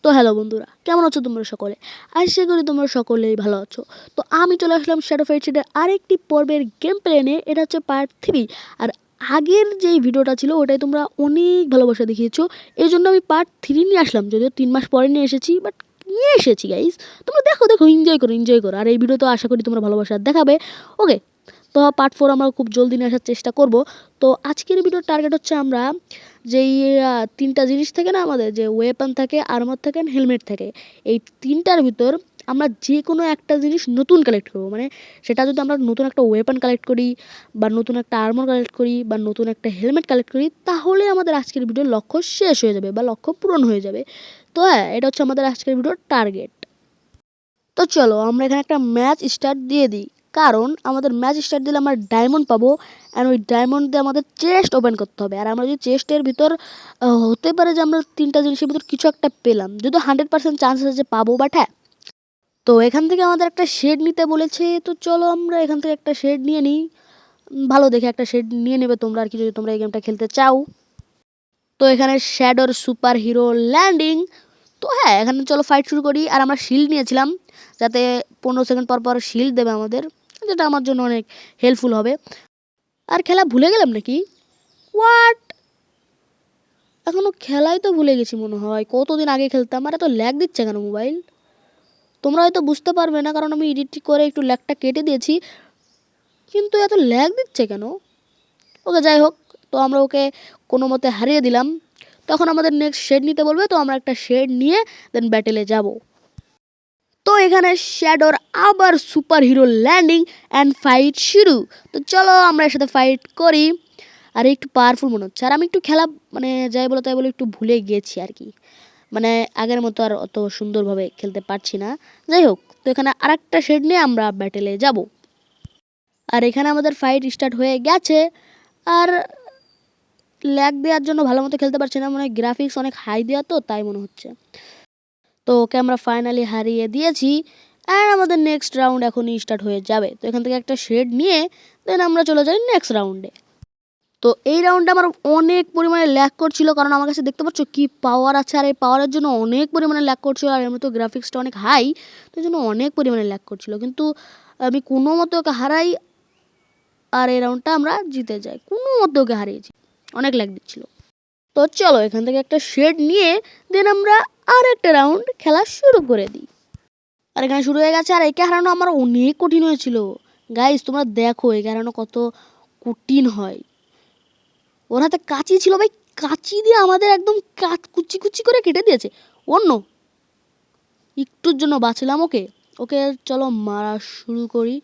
তো হ্যালো বন্ধুরা, কেমন আছো তোমরা সকলে? আশা করি তোমরা সকলেই ভালো আছো। তো আমি চলে আসলাম শ্যাডো ফাইট শিটের আরেকটি পর্বের গেম প্লে নিয়ে। এটা হচ্ছে পার্ট 3। আর আগের যেই ভিডিওটা ছিল ওটাই তোমরা অনেক ভালোবাসা দেখিয়েছো, এই জন্য আমি পার্ট 3 নিয়ে আসলাম। যদিও 3 মাস পরে নিয়ে এসেছি, বাট নিয়ে এসেছি গাইস। তোমরা দেখো দেখো, এনজয় করো। আর এই ভিডিও তো আশা করি তোমরা ভালোবাসা দেখাবে। ওকে, তো পার্ট 4 আমরা খুব জলদি নিয়ে আসার চেষ্টা করব। তো আজকের ভিডিওর টার্গেট হচ্ছে আমরা যেই তিনটা জিনিস থাকে না, আমাদের যে ওয়েপন থাকে, আর্মার থাকে, হেলমেট থাকে, এই তিনটার ভিতর আমরা যে কোনো একটা জিনিস নতুন কালেক্ট করবো। মানে সেটা যদি আমরা নতুন একটা ওয়েপন কালেক্ট করি, বা নতুন একটা আর্মার কালেক্ট করি, বা নতুন একটা হেলমেট কালেক্ট করি, তাহলে আমাদের আজকের ভিডিওর লক্ষ্য শেষ হয়ে যাবে বা লক্ষ্য পূরণ হয়ে যাবে। তো হ্যাঁ, এটা হচ্ছে আমাদের আজকের ভিডিওর টার্গেট। তো চলো আমরা এখানে একটা ম্যাচ স্টার্ট দিয়ে দিই, কারণ আমাদের ম্যাচ স্টার্ট দিলে আমরা ডায়মন্ড পাবো। অ্যান্ড ওই ডায়মন্ড দিয়ে আমাদের চেস্ট ওপেন করতে হবে। আর আমরা যদি চেস্টের ভিতর হতে পারে যে আমরা তিনটা জিনিসের ভিতর কিছু একটা পেলাম, যদি 100% চান্স আছে যে পাবো। বাট হ্যাঁ, তো এখান থেকে আমাদের একটা শেড নিতে বলেছে। তো চলো আমরা এখান থেকে একটা শেড নিয়ে নিই। ভালো দেখে একটা শেড নিয়ে নেবে তোমরা আর কি, যদি তোমরা এই গেমটা খেলতে চাও। তো এখানে শ্যাডোর সুপার হিরো ল্যান্ডিং। তো হ্যাঁ, এখানে চলো ফাইট শুরু করি। আর আমরা শিল্ড নিয়েছিলাম, যাতে 15 সেকেন্ড পর পর শিল্ড দেবে আমাদের, যেটা আমার জন্য অনেক হেল্পফুল হবে। আর খেলা ভুলে গেলাম নাকি? হোয়াট, এখনো খেলাই তো ভুলে গেছি মনে হয়। কতদিন আগে খেলতাম। আর এত ল্যাগ দিচ্ছে কেন মোবাইল? তোমরা হয়তো বুঝতে পারবে না, কারণ আমি এডিট করে একটু ল্যাগটা কেটে দিয়েছি, কিন্তু এত ল্যাগ দিচ্ছে কেন? ওকে, যাই হোক। তো আমরা ওকে কোনো মতে হারিয়ে দিলাম। তখন আমাদের নেক্সট শেড নিতে বলবে, তো আমরা একটা শেড নিয়ে দেন ব্যাটেলে যাব। তো এখানে শ্যাডোর আবার super hero landing and fight শুরু। তো চলো আমরা এর সাথে ফাইট করি। আর একটু পাওয়ারফুল মনে হচ্ছে। আর আমি একটু খেলা, মানে যাই বলো তাই বলো, একটু ভুলে গেছি আর কি। মানে আগের মতো আর অত সুন্দরভাবে খেলতে পারছি না। যাই হোক, তো এখানে আরেকটা শেড নিয়ে আমরা ব্যাটেলে যাব। আর এখানে আমাদের ফাইট স্টার্ট হয়ে গেছে। আর ল্যাগ দেওয়ার জন্য ভালো মতো খেলতে পারছি না, মানে গ্রাফিক্স অনেক হাই দেওয়া, তো তাই মনে হচ্ছে। তো ওকে আমরা ফাইনালি হারিয়ে দিয়েছি। আর আমাদের নেক্সট রাউন্ড এখনই স্টার্ট হয়ে যাবে। তো এখান থেকে একটা শেড নিয়ে দেন আমরা চলে যাই নেক্সট রাউন্ডে। তো এই রাউন্ডে আমার অনেক পরিমাণে ল্যাগ করছিল, কারণ আমার কাছে দেখতে পাচ্ছ কি পাওয়ার আছে। আর এই পাওয়ারের জন্য অনেক পরিমাণে ল্যাগ করছিল। আর এর মতো গ্রাফিক্সটা অনেক হাই, তো এই জন্য অনেক পরিমাণে ল্যাগ করছিল। কিন্তু আমি কোনো মতো ওকে হারাই, আর এই রাউন্ডটা আমরা জিতে যাই। কোনো মতো ওকে হারিয়েছি, অনেক ল্যাগ দিচ্ছিল। তো চলো এখান থেকে একটা শেড নিয়ে দেন আমরা আর একটা রাউন্ড খেলা শুরু করে দিই। আর এখানে শুরু হয়ে গেছে। আর একে হারানো আমার অনেক কঠিন হয়েছিল গাইস। তোমরা দেখো একে হারানো কত কঠিন হয়। ওর হাতে কাঁচি ছিল ভাই, কাঁচি দিয়ে আমাদের একদম কুচি কুচি করে কেটে দিয়েছে। অন্য একটুর জন্য বাঁচলাম ওকে। ওকে চলো মারা শুরু করি।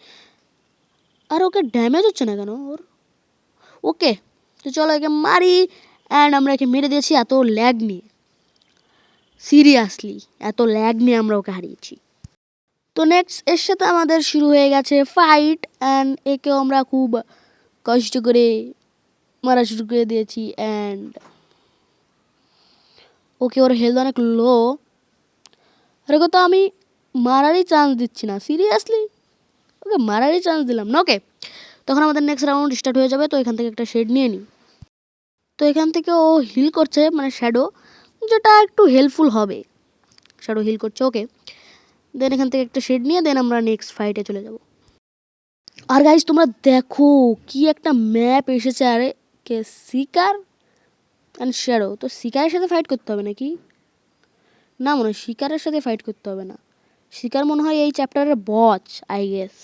আর ওকে ড্যামেজ হচ্ছে না কেন ওর? ওকে, তো চলো একে মারি। অ্যান্ড আমরা একে মেরে দিয়েছি এত ল্যাগ নিয়ে। সিরিয়াসলি এত ল্যাগ নিয়ে আমরা ওকে হারিয়েছি। তো নেক্সট এর সাথে আমাদের শুরু হয়ে গেছে ফাইট। অ্যান্ড একেও আমরা খুব কষ্ট করে মারা শুরু করে দিয়েছি। অ্যান্ড ওকে, ওর হেলথ অনেক লো। আর ওকে তো আমি মারারই চান্স দিচ্ছি না, সিরিয়াসলি ওকে মারারই চান্স দিলাম না। ওকে, তখন আমাদের নেক্সট রাউন্ড স্টার্ট হয়ে যাবে। তো এখান থেকে একটা শেড নিয়ে নিই। তো এখান থেকে ও হিল করছে, মানে শ্যাডো, যেটা একটু হেল্পফুল হবে। শ্যাডো হিল করছে, ওকে। দেন এখান থেকে একটা শেড নিয়ে দেন আমরা নেক্সট ফাইটে চলে যাব। আর গাইজ তোমরা দেখো কি একটা ম্যাপ এসেছে। আরে কে সিকার অ্যান্ড শ্যাডো। তো শিকারের সাথে ফাইট করতে হবে নাকি? না, মনে হয় শিকারের সাথে ফাইট করতে হবে না। শিকার মনে হয় এই চ্যাপ্টারের বস, আই গেস।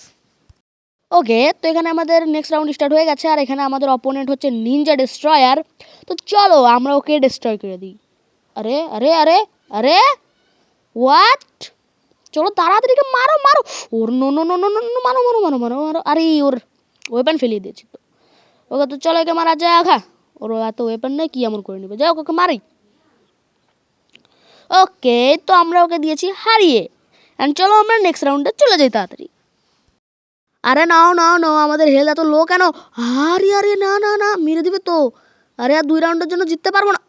ওকে, তো এখানে আমাদের নেক্সট রাউন্ড স্টার্ট হয়ে গেছে। আর এখানে আমাদের অপোনেন্ট হচ্ছে নিনজা ডিস্ট্রয়ার। তো চলো আমরা ওকে ডিস্ট্রয় করে দিই। আরে আরে আরে আরে হোয়াট, চলো তাড়াতাড়ি মারো মারো ওর। No no no no no no, মারো মারো মারো মারো মারো। আরে ওর ওয়েপন ফেলিয়ে দিয়েছি তো। ওকে, তো চলো একে মারা যাক। হ্যাঁ, ওর এত ওয়েপন নেই, কি এমন করে নেবে। যাই হোক, ওকে মারি। ওকে, তো আমরা ওকে দিয়েছি হারিয়ে। অ্যান্ড চলো আমরা নেক্সট রাউন্ডে চলে যাই তাড়াতাড়ি। আরে নাও নাও নাও, আমাদের হেলথ এত লো কেন? আরে আরে না না না, মেরে দিবে তো। আরে আর 2 রাউন্ডের জন্য জিততে পারবো না।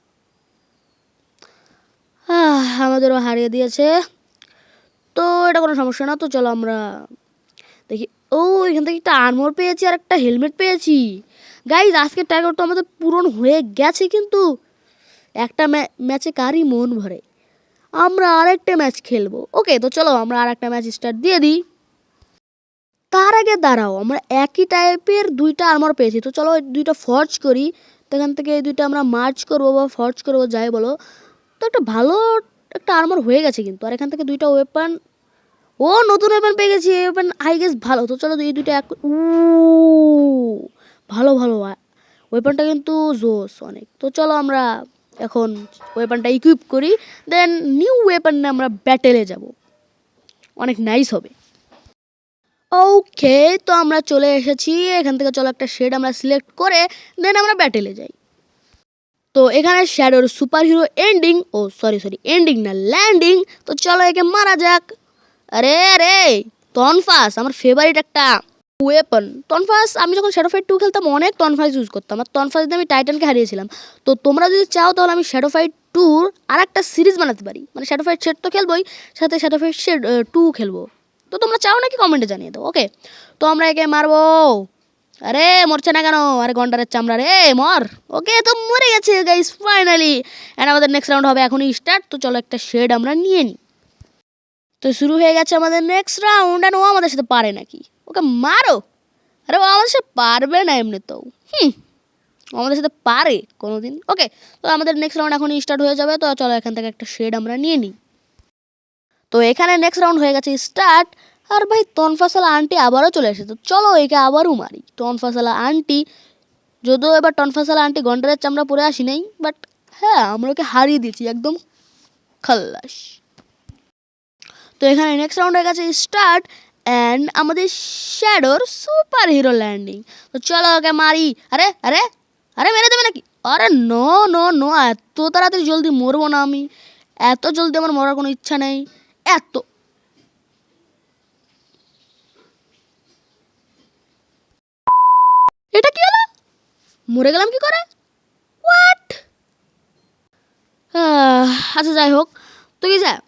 আমাদেরও হারিয়ে দিয়েছে। তো এটা কোনো সমস্যা না। তো চলো আমরা দেখি। ও, এখান থেকে একটা আর্মর পেয়েছি আর একটা হেলমেট পেয়েছি। গাইজ আজকের টার্গেট তো আমাদের পূরণ হয়ে গেছে, কিন্তু একটা ম্যাচে কারই মন ভরে। আমরা আরেকটা ম্যাচ খেলবো। ওকে, তো চলো আমরা আরেকটা ম্যাচ স্টার্ট দিয়ে দিই। তার আগে দাঁড়াও, আমরা একই টাইপের দুইটা আর্মার পেয়েছি, তো চলো দুইটা ফর্জ করি। তো এখান থেকে এই দুইটা আমরা মার্চ করবো বা ফর্জ করবো, যাই বলো। তো একটা ভালো একটা আর্মার হয়ে গেছে কিন্তু। আর এখান থেকে দুইটা ওয়েপন, ও নতুন ওয়েপন পেয়ে গেছি। এই ওয়েপন আই গেস ভালো। তো চলো এই দুইটা ভালো ভালো ওয়েপনটা কিন্তু জোস অনেক। তো চলো আমরা এখন ওয়েপনটা ইকুইপ করি, দেন নিউ ওয়েপন নিয়ে আমরা ব্যাটেলে যাব, অনেক নাইস হবে। ওকে, তো আমরা চলে এসেছি। এখান থেকে চলো একটা শেড আমরা সিলেক্ট করে দেন আমরা ব্যাটেলে যাই। তো এখানে শ্যাডোর সুপার হিরো এন্ডিং, ও সরি এন্ডিং না, ল্যান্ডিং। তো চলো একে মারা যাক। আরে আরে টনফাস আমার ফেভারিট একটা ওয়েপন। টনফাস আমি যখন শ্যাডো ফাইট 2 খেলতাম অনেক টনফাস ইউজ করতাম, আর টনফাস দিয়ে আমি টাইটানকে হারিয়েছিলাম। তো তোমরা যদি চাও তাহলে আমি শ্যাডো ফাইট 2 আর একটা সিরিজ বানাতে পারি, মানে শ্যাডো ফাইট শেড তো খেলবোই, সাথে শ্যাডো ফাইট শেড 2 খেলবো। তো তোমরা চাও নাকি কমেন্টে জানিয়ে দাও। ওকে, তো আমরা একে মারবো। আরে মরছে না কেন? আরে গন্ডারের চামড়া রে, মর। ওকে, তো মরে গেছে গাইস ফাইনালি। এন্ড আমাদের নেক্সট রাউন্ড হবে এখনই স্টার্ট। তো চলো একটা শেড আমরা নিয়ে নিই। তো শুরু হয়ে গেছে আমাদের নেক্সট রাউন্ড। আর ও আমাদের সাথে পারে নাকি? ওকে মারো। আরে ও আমাদের সাথে পারবে না এমনি তো। ও আমাদের সাথে পারে কোনোদিন? ওকে, তো আমাদের নেক্সট রাউন্ড এখনই স্টার্ট হয়ে যাবে। তো চলো এখান থেকে একটা শেড আমরা নিয়ে নিই। তো এখানে নেক্সট রাউন্ড হয়ে গেছে স্টার্ট। আর ভাই টনফাসালা আন্টি আবারও চলে এসেছে। তো চলো একে আবারও মারি। টনফাসালা আন্টি, যদিও এবার টনফাসালা আন্টি গন্ডারের চামড়া পরে আসি নাই, বাট হ্যাঁ আমরা ওকে হারিয়ে দিয়েছি একদম খাল্লাস। তো এখানে নেক্সট রাউন্ড হয়ে গেছে স্টার্ট অ্যান্ড আমাদের শ্যাডোর সুপার হিরো ল্যান্ডিং। তো চলো ওকে মারি। আরে আরে আরে মেরে দেবে নাকি? আরে নো নো নো, এত তাড়াতাড়ি জলদি মরবো না আমি, এত জলদি আমার মরার কোনো ইচ্ছা নেই। এত এটা কি হলো? মরে গেলাম কি করে? হোয়াট? আচ্ছা যাই হোক, তো কি যায়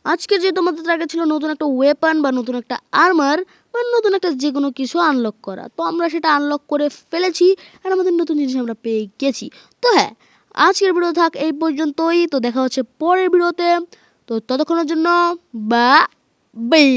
আজকে যে তোমাদের টার্গেট ছিল নতুন একটা ওয়েপন বা নতুন একটা আর্মার বা নতুন একটা যে কোনো কিছু আনলক করা, তো আমরা সেটা আনলক করে ফেলেছি আর আমাদের নতুন জিনিস আমরা পেয়ে গেছি। তো হ্যাঁ, আজকের ভিডিও থাক এই পর্যন্তই। তো দেখা হচ্ছে পরের ভিডিওতে। তো ততক্ষণের জন্য বা বাই।